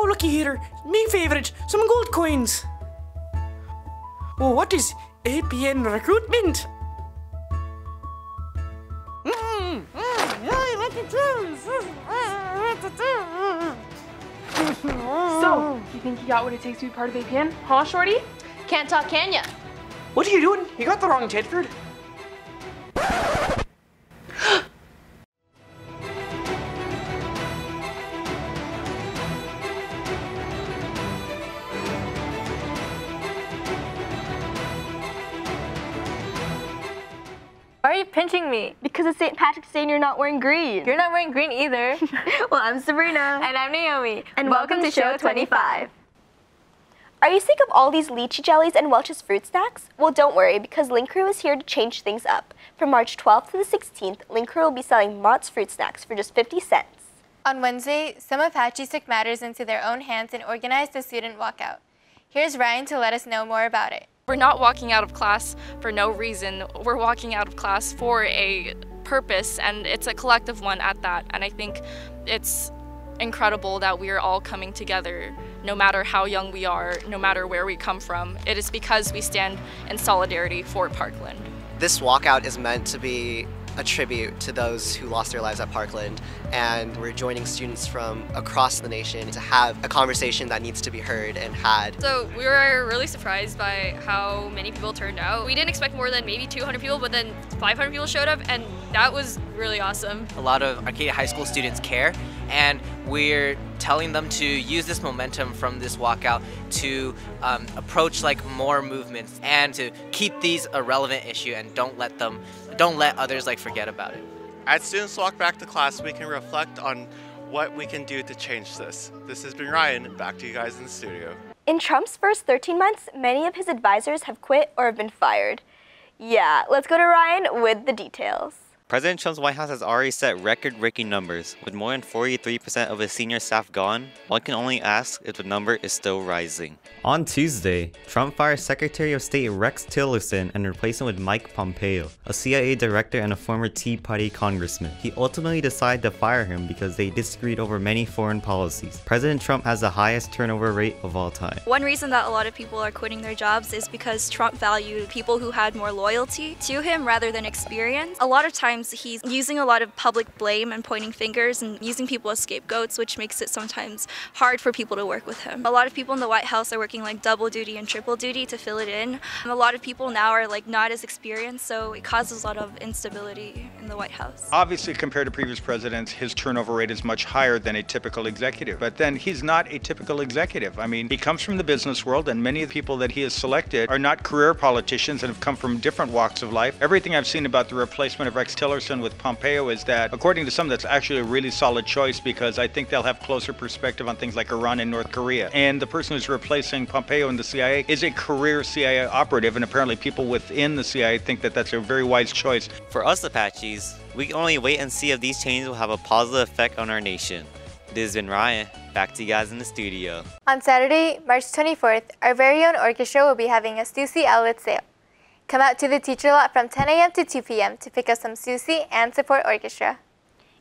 Oh, looky here, me favourite, some gold coins. Oh, what is APN recruitment? So, you think you got what it takes to be part of APN? Huh, Shorty? Can't talk, can ya? What are you doing? You got the wrong Tedford. Why are you pinching me? Because it's St. Patrick's Day and you're not wearing green. You're not wearing green either. Well, I'm Sabrina. And I'm Naomi. And welcome to Show 25. Are you sick of all these lychee jellies and Welch's fruit snacks? Well, don't worry, because Link Crew is here to change things up. From March 12th to the 16th, Link Crew will be selling Mott's fruit snacks for just 50 cents. On Wednesday, some Apaches took matters into their own hands and organized a student walkout. Here's Ryan to let us know more about it. We're not walking out of class for no reason. We're walking out of class for a purpose, and it's a collective one at that. And I think it's incredible that we are all coming together, no matter how young we are, no matter where we come from. It is because we stand in solidarity for Parkland. This walkout is meant to be a tribute to those who lost their lives at Parkland, and we're joining students from across the nation to have a conversation that needs to be heard and had. So we were really surprised by how many people turned out. We didn't expect more than maybe 200 people, but then 500 people showed up, and that was really awesome. A lot of Arcadia High School students care, and we're telling them to use this momentum from this walkout to approach like more movements and to keep these a relevant issue and don't let others like forget about it. As students walk back to class, we can reflect on what we can do to change this. This has been Ryan, back to you guys in the studio. In Trump's first 13 months, many of his advisors have quit or have been fired. Yeah, let's go to Ryan with the details. President Trump's White House has already set record-breaking numbers. With more than 43% of his senior staff gone, one can only ask if the number is still rising. On Tuesday, Trump fired Secretary of State Rex Tillerson and replaced him with Mike Pompeo, a CIA director and a former Tea Party congressman. He ultimately decided to fire him because they disagreed over many foreign policies. President Trump has the highest turnover rate of all time. One reason that a lot of people are quitting their jobs is because Trump valued people who had more loyalty to him rather than experience. A lot of times he's using a lot of public blame and pointing fingers and using people as scapegoats, which makes it sometimes hard for people to work with him. A lot of people in the White House are working like double duty and triple duty to fill it in. A lot of people now are like not as experienced, so it causes a lot of instability in the White House. Obviously, compared to previous presidents, his turnover rate is much higher than a typical executive. But then he's not a typical executive. I mean, he comes from the business world, and many of the people that he has selected are not career politicians and have come from different walks of life. Everything I've seen about the replacement of Rex Tillerson with Pompeo is that, according to some, that's actually a really solid choice, because I think they'll have closer perspective on things like Iran and North Korea. And the person who's replacing Pompeo in the CIA is a career CIA operative, and apparently people within the CIA think that that's a very wise choice. For us Apaches, we can only wait and see if these changes will have a positive effect on our nation. This has been Ryan, back to you guys in the studio. On Saturday, March 24th, our very own orchestra will be having a Stussy outlet sale. Come out to the teacher lot from 10 a.m. to 2 p.m. to pick up some Stussy and support orchestra.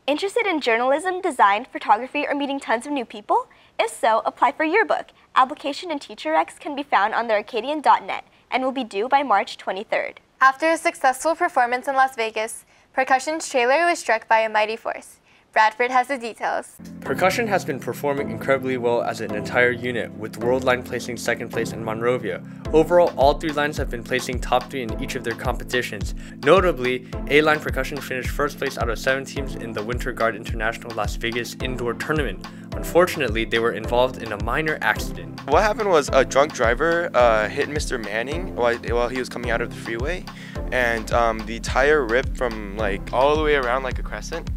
Interested in journalism, design, photography, or meeting tons of new people? If so, apply for yearbook. Application and teacher recs can be found on thearcadian.net and will be due by March 23rd. After a successful performance in Las Vegas, Percussion's trailer was struck by a mighty force. Bradford has the details. Percussion has been performing incredibly well as an entire unit, with World Line placing second place in Monrovia. Overall, all three lines have been placing top 3 in each of their competitions. Notably, A-Line Percussion finished first place out of 7 teams in the Winter Guard International Las Vegas Indoor Tournament. Unfortunately, they were involved in a minor accident. What happened was a drunk driver hit Mr. Manning while he was coming out of the freeway, and the tire ripped from like all the way around like a crescent.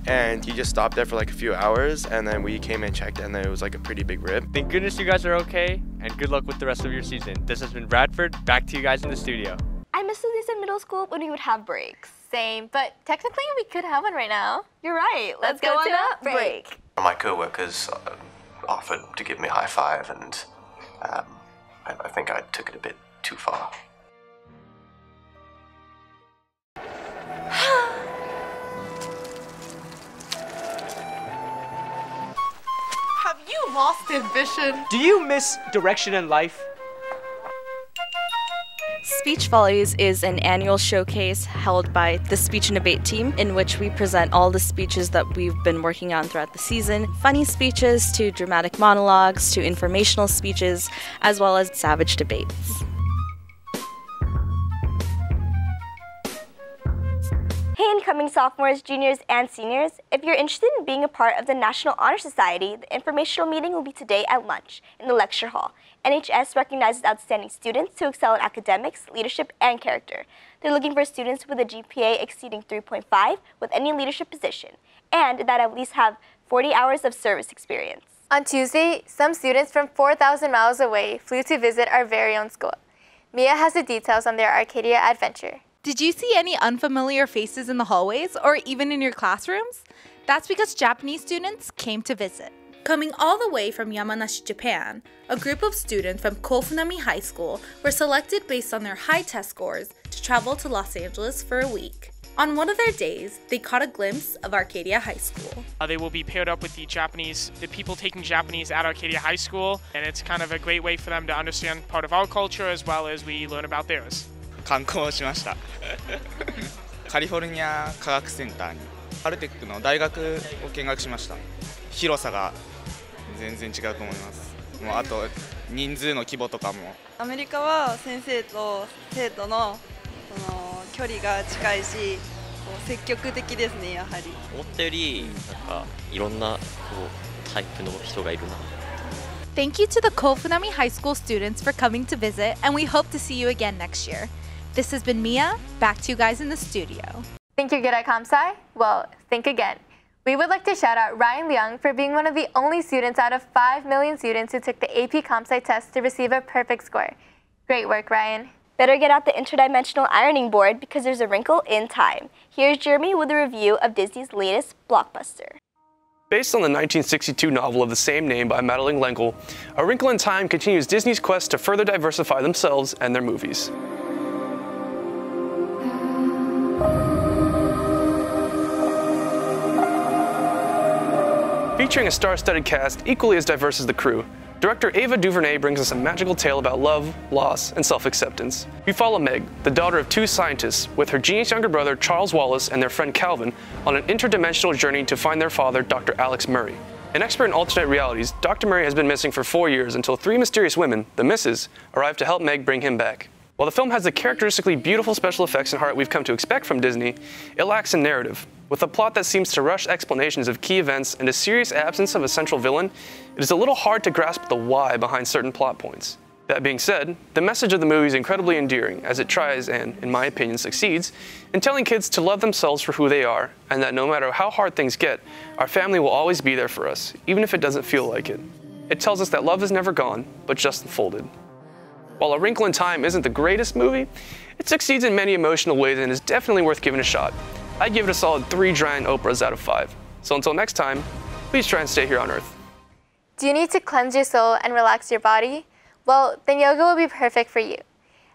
And he just stopped there for like a few hours, and then we came and checked, and then it was like a pretty big rip. Thank goodness you guys are okay, and good luck with the rest of your season. This has been Bradford, back to you guys in the studio. I miss these in middle school when we would have breaks. Same, but technically we could have one right now. You're right. Let's go on a break. My co-workers offered to give me a high five, and I think I took it a bit too far. Have you lost ambition. Do you miss direction in life? Speech Follies is an annual showcase held by the speech and debate team in which we present all the speeches that we've been working on throughout the season. Funny speeches to dramatic monologues to informational speeches, as well as savage debates. Hey incoming sophomores, juniors, and seniors, if you're interested in being a part of the National Honor Society, the informational meeting will be today at lunch in the lecture hall. NHS recognizes outstanding students who excel in academics, leadership, and character. They're looking for students with a GPA exceeding 3.5 with any leadership position, and that at least have 40 hours of service experience. On Tuesday, some students from 4,000 miles away flew to visit our very own school. Mia has the details on their Arcadia adventure. Did you see any unfamiliar faces in the hallways or even in your classrooms? That's because Japanese students came to visit. Coming all the way from Yamanashi, Japan, a group of students from Kofunami High School were selected based on their high test scores to travel to Los Angeles for a week. On one of their days, they caught a glimpse of Arcadia High School. They will be paired up with the people taking Japanese at Arcadia High School, and it's kind of a great way for them to understand part of our culture as well as we learn about theirs. 観光しました。カリフォルニア科学センターにアルテックの大学を見学しました。広さが全然違うと思います。もうあと人数の規模とかも。アメリカは先生と生徒の距離が近いし、積極的ですねやはり。思ったよりいろんなタイプの人がいるな。Thank you to the Kofunami High School students for coming to visit, and we hope to see you again next year. This has been Mia, back to you guys in the studio. Think you're good at Comp-Sci? Well, think again. We would like to shout out Ryan Leung for being one of the only students out of 5 million students who took the AP Comp-Sci test to receive a perfect score. Great work, Ryan. Better get out the interdimensional ironing board because there's a wrinkle in time. Here's Jeremy with a review of Disney's latest blockbuster. Based on the 1962 novel of the same name by Madeleine L'Engle, A Wrinkle in Time continues Disney's quest to further diversify themselves and their movies. Featuring a star-studded cast equally as diverse as the crew, director Ava DuVernay brings us a magical tale about love, loss, and self-acceptance. We follow Meg, the daughter of 2 scientists, with her genius younger brother Charles Wallace and their friend Calvin on an interdimensional journey to find their father, Dr. Alex Murray. An expert in alternate realities, Dr. Murray has been missing for 4 years until 3 mysterious women, the Misses, arrive to help Meg bring him back. While the film has the characteristically beautiful special effects and heart we've come to expect from Disney, it lacks a narrative. With a plot that seems to rush explanations of key events and a serious absence of a central villain, it is a little hard to grasp the why behind certain plot points. That being said, the message of the movie is incredibly endearing as it tries and, in my opinion, succeeds in telling kids to love themselves for who they are and that no matter how hard things get, our family will always be there for us, even if it doesn't feel like it. It tells us that love is never gone, but just unfolded. While A Wrinkle in Time isn't the greatest movie, it succeeds in many emotional ways and is definitely worth giving a shot. I'd give it a solid 3 giant Oprahs out of 5. So until next time, please try and stay here on Earth. Do you need to cleanse your soul and relax your body? Well, then yoga will be perfect for you.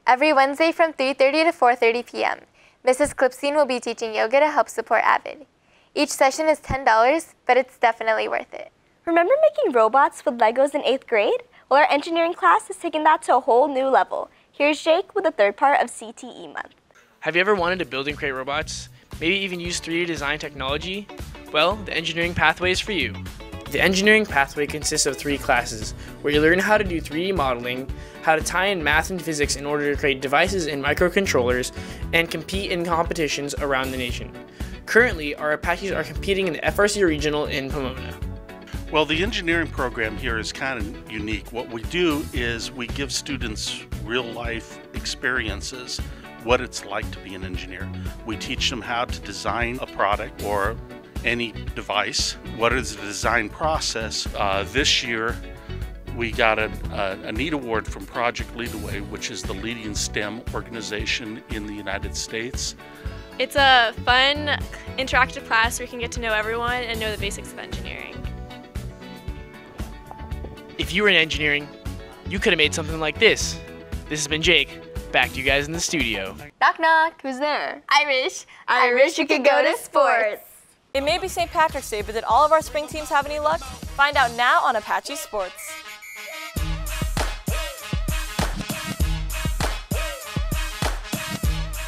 Every Wednesday from 3:30 to 4:30 p.m., Mrs. Clipstein will be teaching yoga to help support AVID. Each session is $10, but it's definitely worth it. Remember making robots with Legos in 8th grade? Well, our engineering class has taken that to a whole new level. Here's Jake with the 3rd part of CTE Month. Have you ever wanted to build and create robots? Maybe even use 3D design technology? Well, the engineering pathway is for you. The engineering pathway consists of 3 classes, where you learn how to do 3D modeling, how to tie in math and physics in order to create devices and microcontrollers, and compete in competitions around the nation. Currently, our Apaches are competing in the FRC Regional in Pomona. Well, the engineering program here is kind of unique. What we do is we give students real-life experiences, what it's like to be an engineer. We teach them how to design a product or any device. What is the design process? This year, we got a neat award from Project Lead the Way, which is the leading STEM organization in the United States. It's a fun, interactive class where you can get to know everyone and know the basics of engineering. If you were in engineering, you could have made something like this. This has been Jake. Back to you guys in the studio. Knock knock, who's there? Irish. I wish you could go to sports. It may be St. Patrick's Day, but did all of our spring teams have any luck? Find out now on Apache Sports.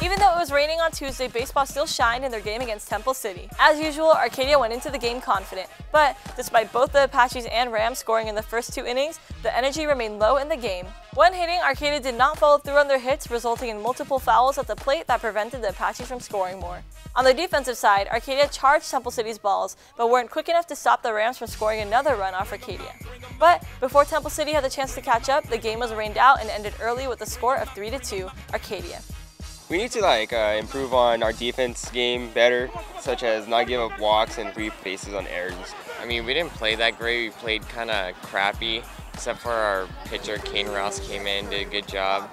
Even though it was raining on Tuesday, baseball still shined in their game against Temple City. As usual, Arcadia went into the game confident, but despite both the Apaches and Rams scoring in the first 2 innings, the energy remained low in the game. When hitting, Arcadia did not follow through on their hits, resulting in multiple fouls at the plate that prevented the Apaches from scoring more. On the defensive side, Arcadia charged Temple City's balls, but weren't quick enough to stop the Rams from scoring another run off Arcadia. But before Temple City had the chance to catch up, the game was rained out and ended early with a score of 3-2, Arcadia. We need to improve on our defense game better, such as not give up walks and free bases on errors. I mean, we didn't play that great. We played kind of crappy, except for our pitcher, Kane Rouse, came in, did a good job.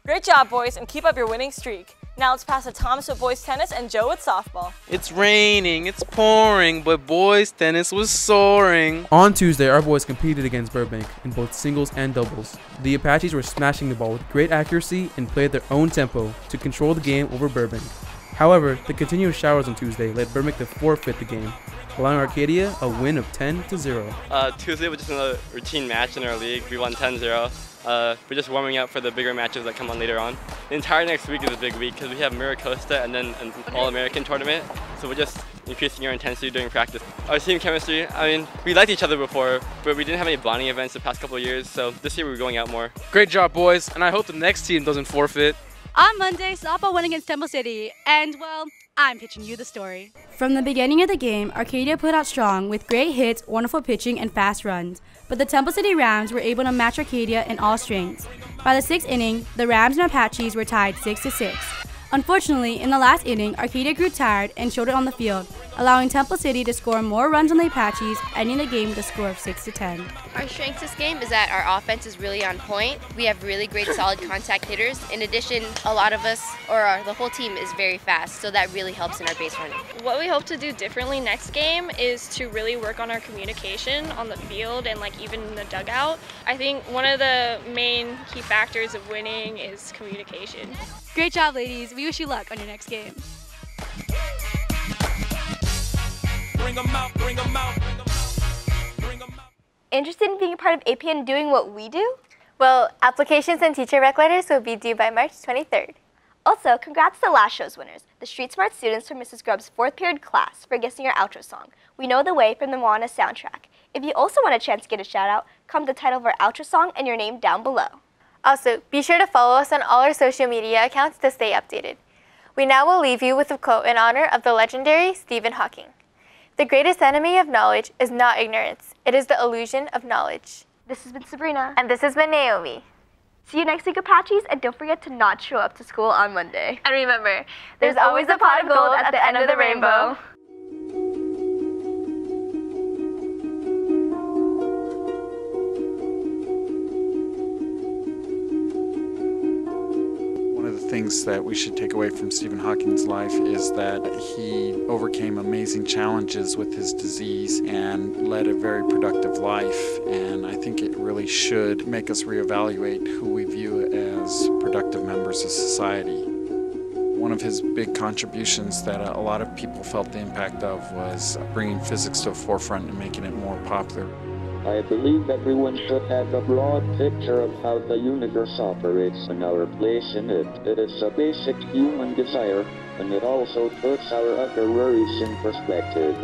Great job, boys, and keep up your winning streak. Now let's pass to Thomas with boys tennis and Joe with softball. It's raining, it's pouring, but boys tennis was soaring. On Tuesday, our boys competed against Burbank in both singles and doubles. The Apaches were smashing the ball with great accuracy and played their own tempo to control the game over Burbank. However, the continuous showers on Tuesday led Burbank to forfeit the game, allowing Arcadia a win of 10-0. Tuesday was just another routine match in our league. We won 10-0. We're just warming up for the bigger matches that come on later on. The entire next week is a big week because we have Miracosta and then an All-American tournament. So we're just increasing our intensity during practice. Our team chemistry, I mean, we liked each other before, but we didn't have any bonding events the past couple of years. So this year we're going out more. Great job, boys, and I hope the next team doesn't forfeit. On Monday, softball won against Temple City, and well, I'm pitching you the story. From the beginning of the game, Arcadia put out strong with great hits, wonderful pitching, and fast runs. But the Temple City Rams were able to match Arcadia in all strengths. By the 6th inning, the Rams and Apaches were tied 6-6. Unfortunately, in the last inning, Arcadia grew tired and showed it on the field, allowing Temple City to score more runs on the Apaches, ending the game with a score of 6-10. Our strength this game is that our offense is really on point. We have really great solid contact hitters. In addition, a lot of us, the whole team is very fast, so that really helps in our base running. What we hope to do differently next game is to really work on our communication on the field and even in the dugout. I think one of the main key factors of winning is communication. Great job, ladies. We wish you luck on your next game. Bring 'em out, bring 'em out. Interested in being a part of APN doing what we do? Well, applications and teacher rec letters will be due by March 23rd. Also, congrats to last show's winners, the Street Smart students from Mrs. Grubb's 4th period class for guessing our outro song, We Know the Way from the Moana soundtrack. If you also want a chance to get a shout out, comment the title of our outro song and your name down below. Also, be sure to follow us on all our social media accounts to stay updated. We now will leave you with a quote in honor of the legendary Stephen Hawking. The greatest enemy of knowledge is not ignorance, it is the illusion of knowledge. This has been Sabrina. And this has been Naomi. See you next week, Apaches, and don't forget to not show up to school on Monday. And remember, there's always a pot of gold at the end of the rainbow. Things that we should take away from Stephen Hawking's life is that he overcame amazing challenges with his disease and led a very productive life, and I think it really should make us reevaluate who we view as productive members of society. One of his big contributions that a lot of people felt the impact of was bringing physics to the forefront and making it more popular. I believe everyone should have a broad picture of how the universe operates and our place in it. It is a basic human desire, and it also puts our other worries in perspective.